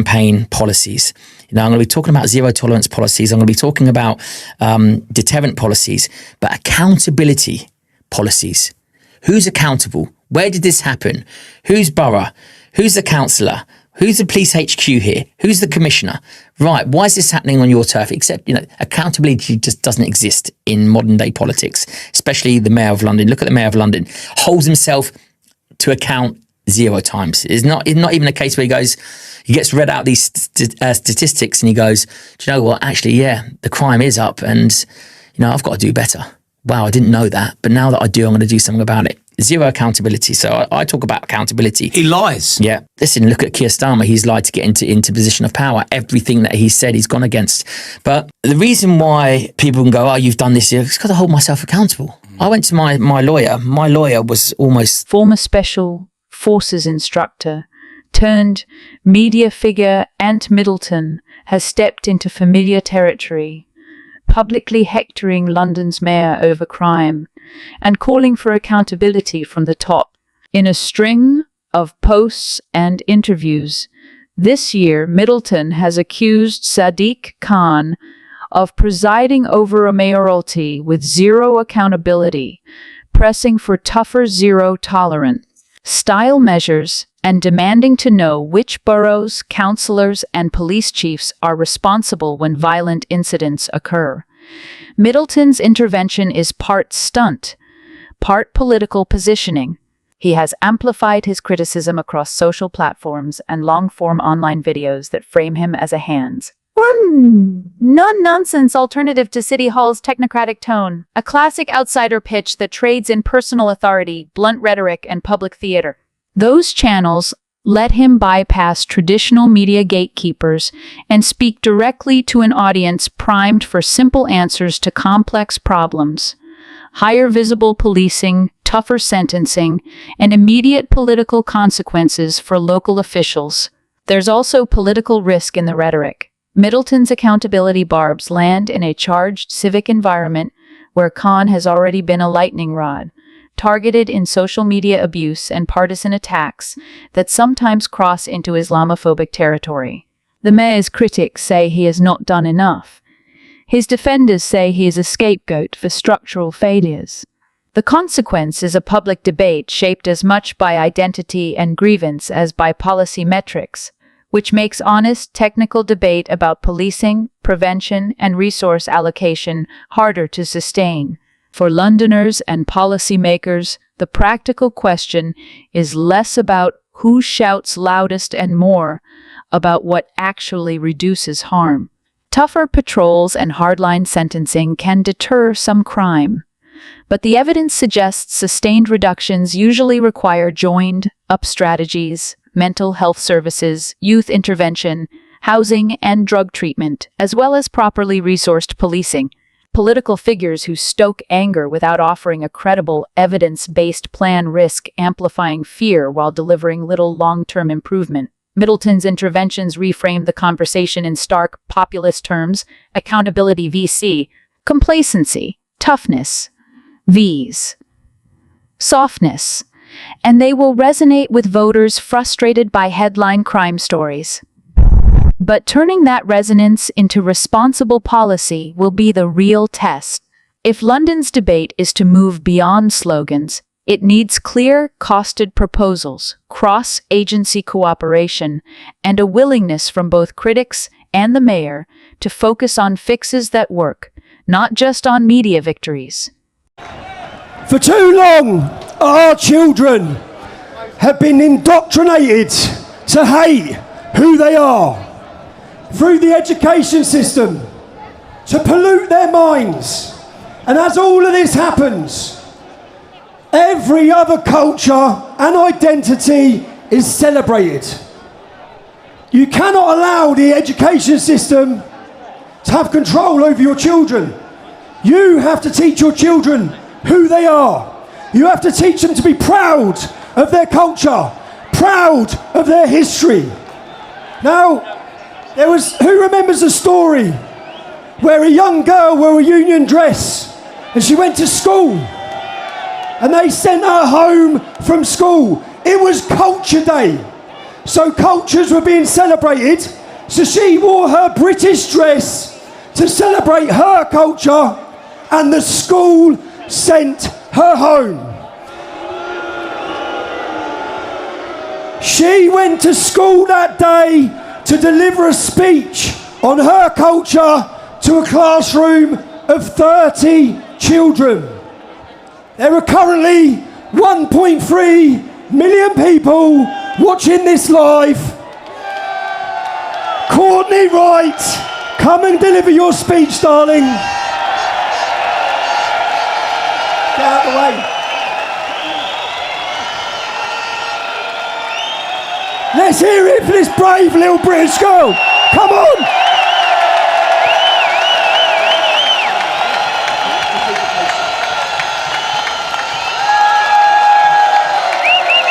campaign policies. I'm going to be talking about zero tolerance policies. I'm going to be talking about deterrent policies, but accountability policies. Who's accountable? Where did this happen? Who's borough? Who's the councillor? Who's the police HQ here? Who's the commissioner? Right, why is this happening on your turf? Except, accountability just doesn't exist in modern day politics, especially the Mayor of London. Look at the Mayor of London. Holds himself to account 0 times. It's not even a case where he gets read out these statistics and he goes, do you know what? Actually, yeah, the crime is up and, I've got to do better. Wow, I didn't know that. But now that I do, I'm going to do something about it. Zero accountability. So I talk about accountability. He lies. Yeah. Listen, look at Keir Starmer. He's lied to get into position of power. Everything that he said, he's gone against. But the reason why people can go, oh, you've done this, it's got to hold myself accountable. I went to my lawyer. My lawyer was almost... Former Special Forces instructor turned media figure Ant Middleton has stepped into familiar territory, publicly hectoring London's mayor over crime and calling for accountability from the top. In a string of posts and interviews, this year Middleton has accused Sadiq Khan of presiding over a mayoralty with zero accountability, pressing for tougher zero tolerance style measures and demanding to know which boroughs, councillors and police chiefs are responsible when violent incidents occur. Middleton's intervention is part stunt, part political positioning. He has amplified his criticism across social platforms and long-form online videos that frame him as a non-nonsense alternative to City Hall's technocratic tone, a classic outsider pitch that trades in personal authority, blunt rhetoric, and public theater. Those channels let him bypass traditional media gatekeepers and speak directly to an audience primed for simple answers to complex problems. Higher visible policing, tougher sentencing, and immediate political consequences for local officials. There's also political risk in the rhetoric. Middleton's accountability barbs land in a charged civic environment where Khan has already been a lightning rod, targeted in social media abuse and partisan attacks that sometimes cross into Islamophobic territory. The mayor's critics say he has not done enough. His defenders say he is a scapegoat for structural failures. The consequence is a public debate shaped as much by identity and grievance as by policy metrics, which makes honest technical debate about policing, prevention, and resource allocation harder to sustain. For Londoners and policymakers, the practical question is less about who shouts loudest and more about what actually reduces harm. Tougher patrols and hardline sentencing can deter some crime, but the evidence suggests sustained reductions usually require joined-up strategies, mental health services, youth intervention, housing, and drug treatment, as well as properly resourced policing. Political figures who stoke anger without offering a credible, evidence-based plan risk amplifying fear while delivering little long-term improvement. Middleton's interventions reframe the conversation in stark, populist terms: accountability vs. complacency, toughness vs. softness. And they will resonate with voters frustrated by headline crime stories. But turning that resonance into responsible policy will be the real test. If London's debate is to move beyond slogans, it needs clear, costed proposals, cross-agency cooperation, and a willingness from both critics and the mayor to focus on fixes that work, not just on media victories. For too long, our children have been indoctrinated to hate who they are through the education system, to pollute their minds. And as all of this happens, every other culture and identity is celebrated. You cannot allow the education system to have control over your children. You have to teach your children who they are. You have to teach them to be proud of their culture, proud of their history. Now, who remembers a story where a young girl wore a union dress and she went to school and they sent her home from school? It was Culture Day. So cultures were being celebrated. So she wore her British dress to celebrate her culture, and the school sent her home. She went to school that day to deliver a speech on her culture to a classroom of 30 children. There are currently 1.3 million people watching this live. Courtney Wright, come and deliver your speech, darling. Get out of the way. Let's hear it for this brave little British girl. Come on.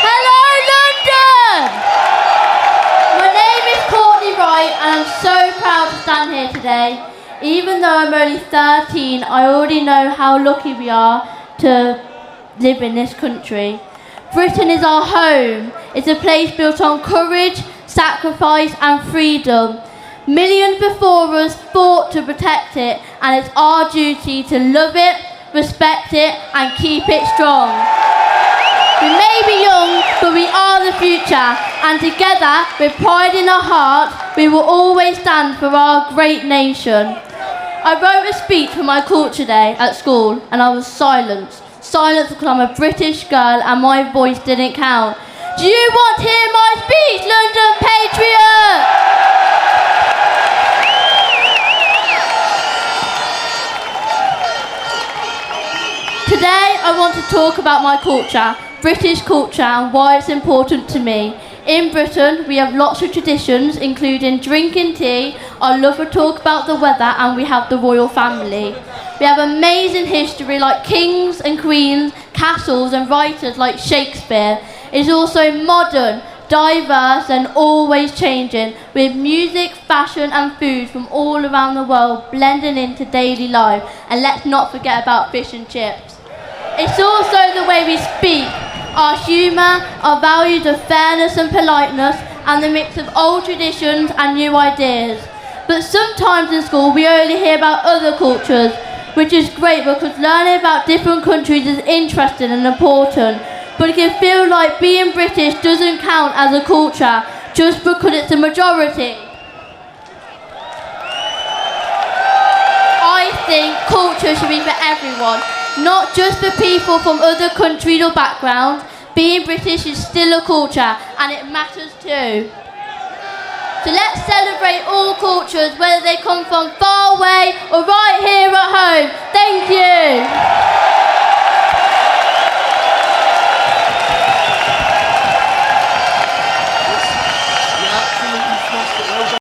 Hello, London! My name is Courtney Wright and I'm so proud to stand here today. Even though I'm only 13, I already know how lucky we are to live in this country. Britain is our home. It's a place built on courage, sacrifice and freedom. Millions before us fought to protect it, and it's our duty to love it, respect it and keep it strong. We may be young, but we are the future, and together, with pride in our hearts, we will always stand for our great nation. I wrote a speech for my culture day at school, and I was silenced. Silenced because I'm a British girl and my voice didn't count. Do you want to hear my speech, London Patriot? Today I want to talk about my culture, British culture, and why it's important to me. In Britain, we have lots of traditions, including drinking tea, our love for talk about the weather, and we have the royal family. We have amazing history like kings and queens, castles and writers like Shakespeare. It's also modern, diverse and always changing, with music, fashion and food from all around the world blending into daily life. And let's not forget about fish and chips. It's also the way we speak, our humour, our values of fairness and politeness, and the mix of old traditions and new ideas. But sometimes in school we only hear about other cultures, which is great because learning about different countries is interesting and important. But it can feel like being British doesn't count as a culture just because it's a majority. I think culture should be for everyone, not just for people from other countries or backgrounds. Being British is still a culture and it matters too. So let's celebrate all cultures, whether they come from far away